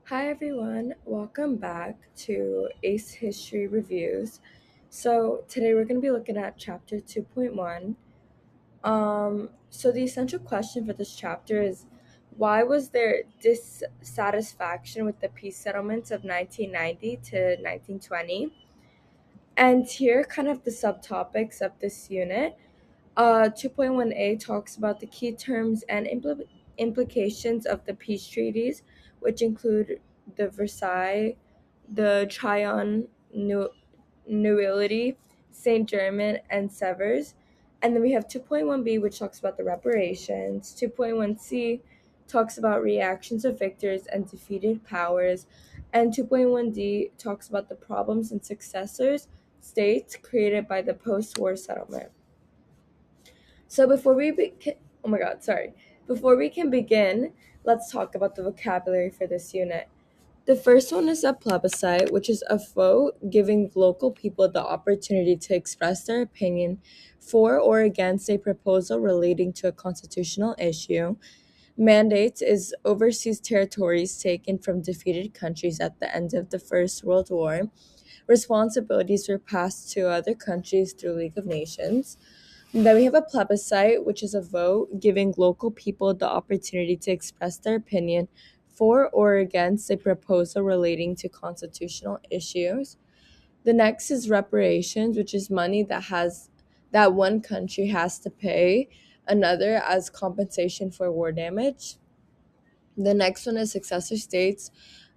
Hi everyone, welcome back to ACE History Reviews. So today we're going to be looking at chapter 2.1. So the essential question for this chapter is why was there dissatisfaction with the peace settlements of 1990 to 1920? And here are kind of the subtopics of this unit. 2.1a talks about the key terms and implications of the peace treaties, which include the Versailles, the Tryon Nullity, Saint Germain, and Sevres. And then we have 2.1b, which talks about the reparations. 2.1c talks about reactions of victors and defeated powers. And 2.1d talks about the problems and successors states created by the post war settlement. So oh my god, sorry. Before we can begin, let's talk about the vocabulary for this unit. The first one is a plebiscite, which is a vote giving local people the opportunity to express their opinion for or against a proposal relating to a constitutional issue. Mandates is overseas territories taken from defeated countries at the end of the First World War. Responsibilities were passed to other countries through League of Nations. And then we have a plebiscite, which is a vote giving local people the opportunity to express their opinion for or against a proposal relating to constitutional issues. The next is reparations, which is money that one country has to pay another as compensation for war damage. The next one is successor states,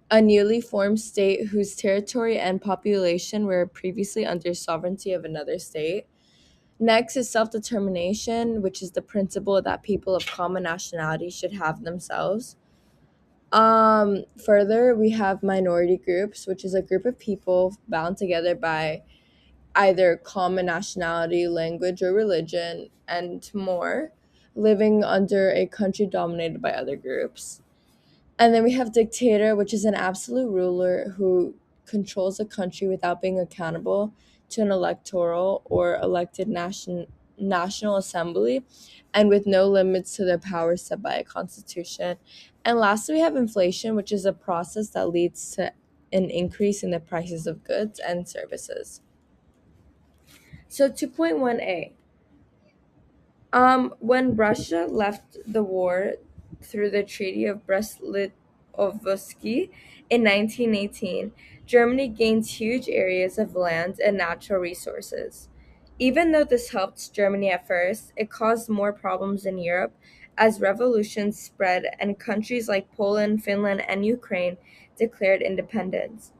a newly formed state whose territory and population were previously under sovereignty of another state. Next is self determination, which is the principle that people of common nationality should have themselves. Further, we have minority groups, which is a group of people bound together by either common nationality, language, or religion, and more, living under a country dominated by other groups. And then we have dictator, which is an absolute ruler who controls a country without being accountable to an electoral or elected national assembly and with no limits to their powers set by a constitution. And lastly, we have inflation, which is a process that leads to an increase in the prices of goods and services. So 2.1a. When Russia left the war through the Treaty of Brest-Litovsk in 1918, Germany gained huge areas of land and natural resources. Even though this helped Germany at first, it caused more problems in Europe as revolutions spread and countries like Poland, Finland, and Ukraine declared independence.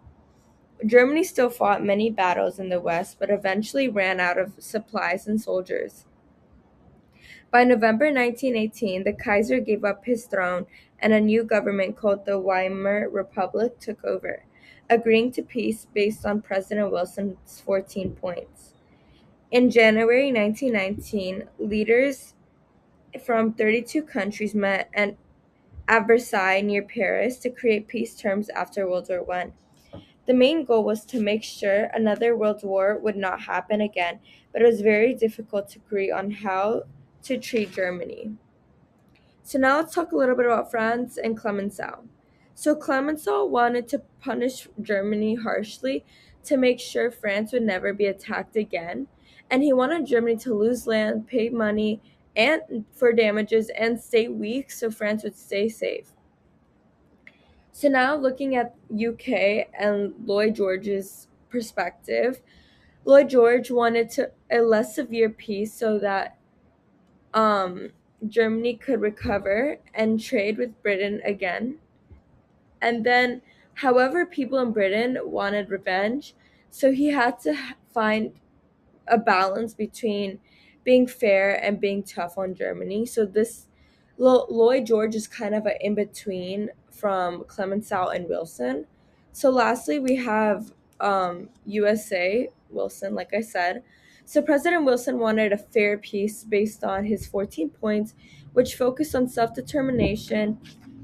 Germany still fought many battles in the West, but eventually ran out of supplies and soldiers. By November 1918, the Kaiser gave up his throne and a new government called the Weimar Republic took over, agreeing to peace based on President Wilson's 14 points. In January 1919, leaders from 32 countries met at Versailles near Paris to create peace terms after World War I. The main goal was to make sure another world war would not happen again, but it was very difficult to agree on how to treat Germany. So now let's talk a little bit about France and Clemenceau. So Clemenceau wanted to punish Germany harshly to make sure France would never be attacked again, and he wanted Germany to lose land, pay money and for damages and stay weak so France would stay safe. So now looking at UK and Lloyd George's perspective, Lloyd George wanted a less severe peace so that um, Germany could recover and trade with Britain again. And then, however, people in Britain wanted revenge, so he had to find a balance between being fair and being tough on Germany. So this Lloyd George is kind of an in between from Clemenceau and Wilson. So lastly, we have USA Wilson, like I said. So President Wilson wanted a fair peace based on his 14 points, which focused on self-determination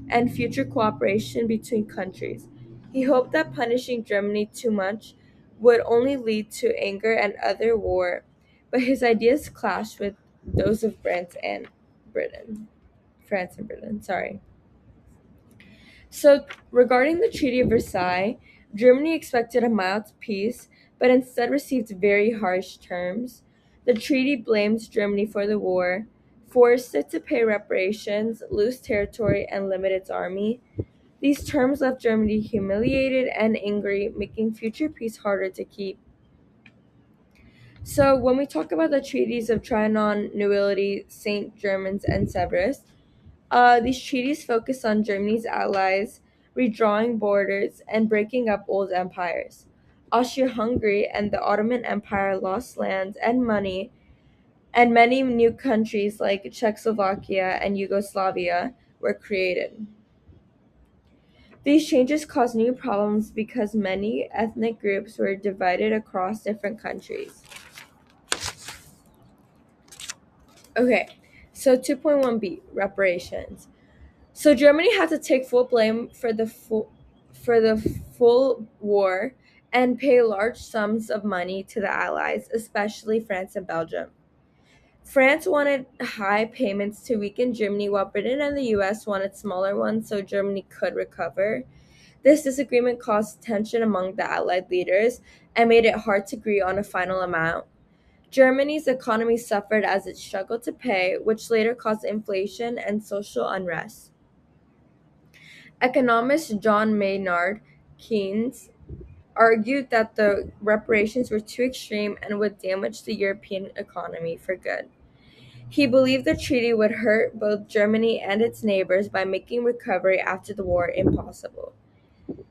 and future cooperation between countries. He hoped that punishing Germany too much would only lead to anger and other war, but his ideas clashed with those of France and Britain. France and Britain, sorry. So, regarding the Treaty of Versailles, Germany expected a mild peace, but instead received very harsh terms. The treaty blamed Germany for the war, forced it to pay reparations, lose territory, and limit its army. These terms left Germany humiliated and angry, making future peace harder to keep. So, when we talk about the treaties of Trianon, Neuilly, St. Germans, and Severus, these treaties focus on Germany's allies, redrawing borders, and breaking up old empires. Austria Hungary and the Ottoman Empire lost land and money, and many new countries like Czechoslovakia and Yugoslavia were created. These changes caused new problems because many ethnic groups were divided across different countries. Okay, so 2.1b reparations. So Germany had to take full blame for the full war and pay large sums of money to the Allies, especially France and Belgium. France wanted high payments to weaken Germany, while Britain and the US wanted smaller ones so Germany could recover. This disagreement caused tension among the Allied leaders and made it hard to agree on a final amount. Germany's economy suffered as it struggled to pay, which later caused inflation and social unrest. Economist John Maynard Keynes argued that the reparations were too extreme and would damage the European economy for good. He believed the treaty would hurt both Germany and its neighbors by making recovery after the war impossible.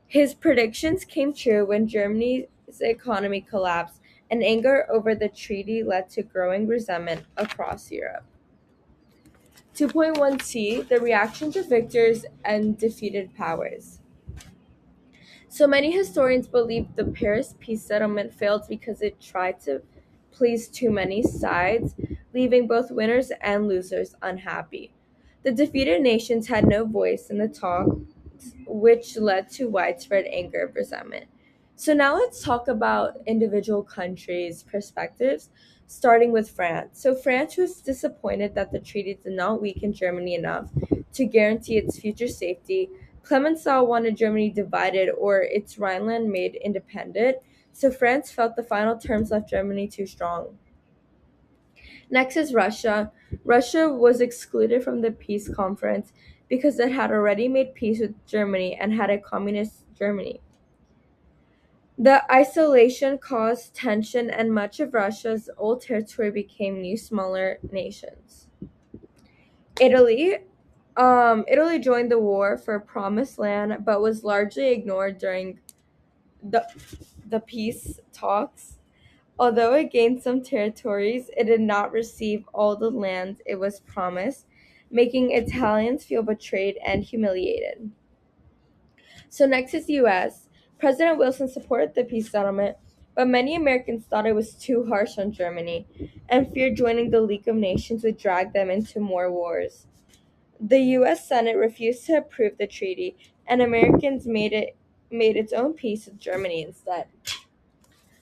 His predictions came true when Germany's economy collapsed, and anger over the treaty led to growing resentment across Europe. 2.1c The reaction to victors and defeated powers. So many historians believe the Paris peace settlement failed because it tried to please too many sides, leaving both winners and losers unhappy. The defeated nations had no voice in the talks, which led to widespread anger and resentment. So now let's talk about individual countries' perspectives, starting with France. So France was disappointed that the treaty did not weaken Germany enough to guarantee its future safety. Clemenceau wanted Germany divided or its Rhineland made independent, so France felt the final terms left Germany too strong. Next is Russia. Russia was excluded from the peace conference because it had already made peace with Germany and had a communist Germany. The isolation caused tension, and much of Russia's old territory became new, smaller nations. Italy. Italy joined the war for promised land, but was largely ignored during the the peace talks. Although it gained some territories, it did not receive all the land it was promised, making Italians feel betrayed and humiliated. So next is the US. President Wilson supported the peace settlement, but many Americans thought it was too harsh on Germany and feared joining the League of Nations would drag them into more wars. The US Senate refused to approve the treaty, and Americans made its own peace with Germany instead.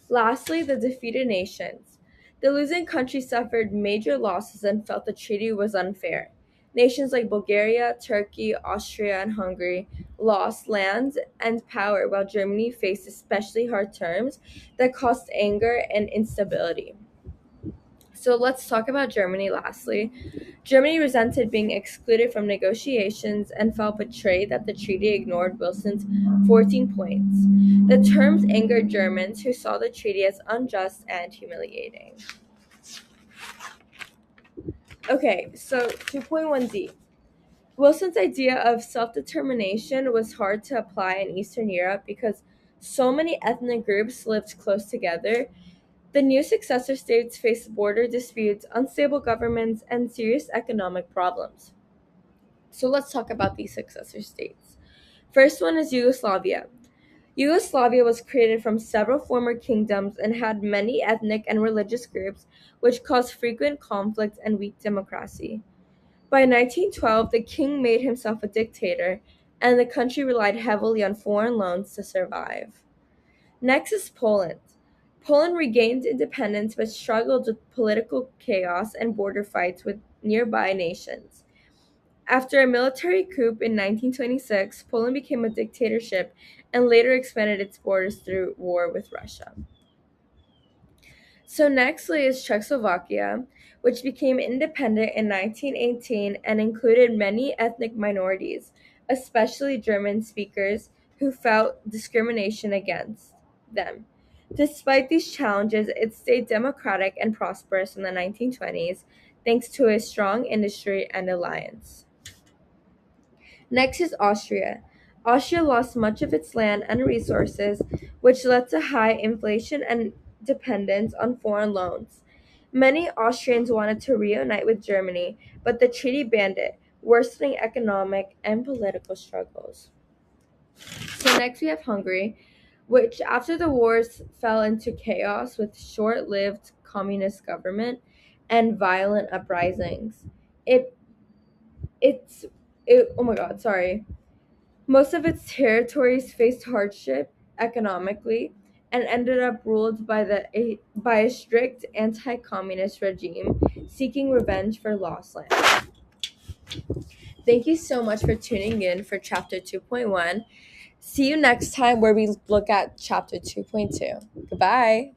Lastly, the defeated nations. The losing country suffered major losses and felt the treaty was unfair. Nations like Bulgaria, Turkey, Austria, and Hungary lost land and power, while Germany faced especially hard terms that caused anger and instability. So let's talk about Germany lastly. Germany resented being excluded from negotiations and felt betrayed that the treaty ignored Wilson's 14 points. The terms angered Germans who saw the treaty as unjust and humiliating. Okay, so 2.1d. Wilson's idea of self determination was hard to apply in Eastern Europe because so many ethnic groups lived close together. The new successor states faced border disputes, unstable governments, and serious economic problems. So let's talk about these successor states. First one is Yugoslavia. Yugoslavia was created from several former kingdoms and had many ethnic and religious groups, which caused frequent conflict and weak democracy. By 1912, the king made himself a dictator, and the country relied heavily on foreign loans to survive. Next is Poland. Poland regained independence but struggled with political chaos and border fights with nearby nations. After a military coup in 1926, Poland became a dictatorship and later expanded its borders through war with Russia. So nextly is Czechoslovakia, which became independent in 1918 and included many ethnic minorities, especially German speakers, who felt discrimination against them. Despite these challenges, it stayed democratic and prosperous in the 1920s thanks to a strong industry and alliance. Next is Austria. Austria lost much of its land and resources, which led to high inflation and dependence on foreign loans. Many Austrians wanted to reunite with Germany, but the treaty banned it, worsening economic and political struggles. So next we have Hungary, which after the wars fell into chaos with short-lived communist government and violent uprisings. It it's oh my god, sorry. Most of its territories faced hardship economically and ended up ruled by a strict anti-communist regime seeking revenge for lost land. Thank you so much for tuning in for chapter 2.1. See you next time where we look at chapter 2.2. Goodbye.